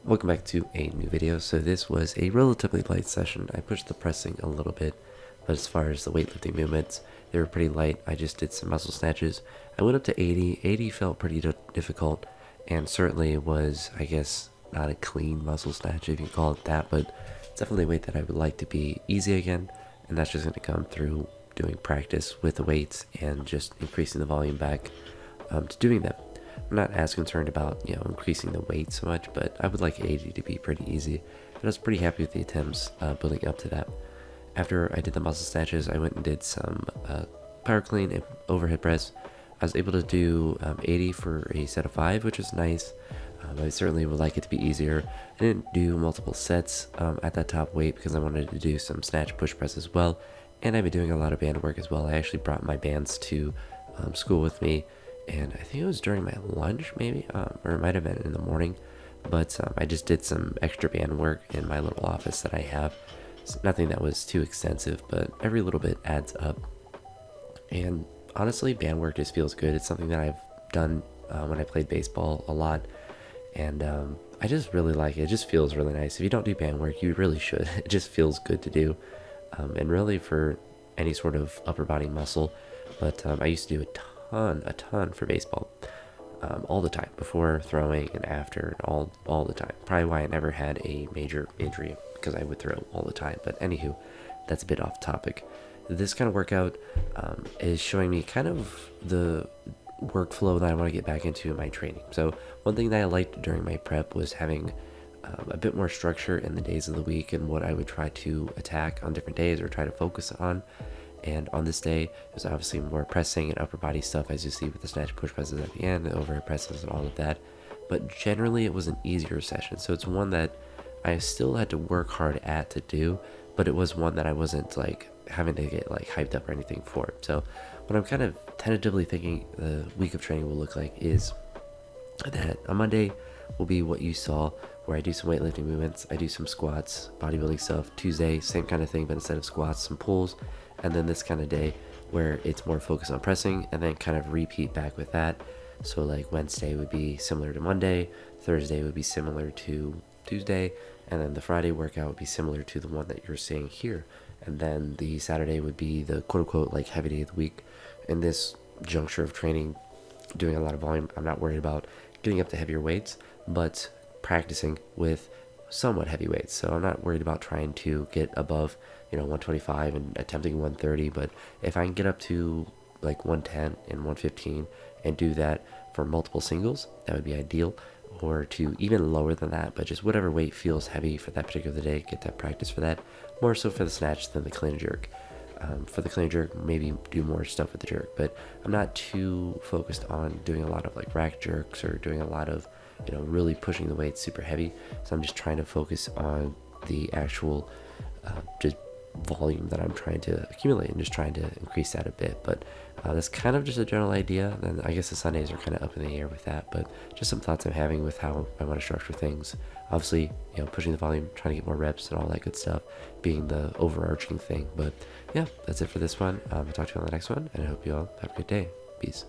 Welcome back to a new video. So this was a relatively light session. I pushed the pressing a little bit, but as far as the weightlifting movements, they were pretty light. I just did some muscle snatches. I went up to 80. 80 felt pretty difficult, and certainly was, I guess, not a clean muscle snatch, if you can call it that, but it's definitely a weight that I would like to be easy again, and that's just going to come through doing practice with the weights and just increasing the volume back to doing them. I'm not as concerned about, increasing the weight so much, but I would like 80 to be pretty easy. But I was pretty happy with the attempts building up to that. After I did the muscle snatches, I went and did some power clean and overhead press. I was able to do 80 for a set of 5, which was nice. I certainly would like it to be easier. I didn't do multiple sets at that top weight because I wanted to do some snatch push press as well. And I've been doing a lot of band work as well. I actually brought my bands to school with me, and I think it was during my lunch maybe, or it might have been in the morning, but I just did some extra band work in my little office that I have. It's nothing that was too extensive, but every little bit adds up. And honestly, band work just feels good. It's something that I've done when I played baseball a lot, and I just really like it. It just feels really nice. If you don't do band work, you really should. It just feels good to do, and really for any sort of upper body muscle. But I used to do a ton for baseball, all the time, before throwing and after, and all the time. Probably why I never had a major injury, because I would throw all the time. But anywho, that's a bit off topic. This kind of workout is showing me kind of the workflow that I want to get back into in my training. So one thing that I liked during my prep was having a bit more structure in the days of the week and what I would try to attack on different days or try to focus on. And on this day, there's obviously more pressing and upper body stuff, as you see with the snatch push presses at the end, the overhead presses and all of that. But generally it was an easier session. So it's one that I still had to work hard at to do, but it was one that I wasn't like having to get like hyped up or anything for. So what I'm kind of tentatively thinking the week of training will look like is that on Monday will be what you saw, where I do some weightlifting movements, I do some squats, bodybuilding stuff. Tuesday, same kind of thing, but instead of squats, some pulls. And then this kind of day where it's more focused on pressing, and then kind of repeat back with that. So like Wednesday would be similar to Monday, Thursday would be similar to Tuesday, and then the Friday workout would be similar to the one that you're seeing here. And then the Saturday would be the quote-unquote like heavy day of the week. In this juncture of training, doing a lot of volume, I'm not worried about getting up to heavier weights, but practicing with somewhat heavy weights. So I'm not worried about trying to get above 125 and attempting 130, but if I can get up to like 110 and 115 and do that for multiple singles, that would be ideal. Or to even lower than that, but just whatever weight feels heavy for that particular day, get that practice for that. More so for the snatch than the clean and jerk. For the clean and jerk, maybe do more stuff with the jerk, but I'm not too focused on doing a lot of like rack jerks or doing a lot of really pushing the weight super heavy. So I'm just trying to focus on the actual just volume that I'm trying to accumulate and just trying to increase that a bit. But that's kind of just a general idea. And I guess the Sundays are kind of up in the air with that, but just some thoughts I'm having with how I want to structure things. Obviously, pushing the volume, trying to get more reps and all that good stuff being the overarching thing. But yeah, that's it for this one. I'll talk to you on the next one, and I hope you all have a good day. Peace.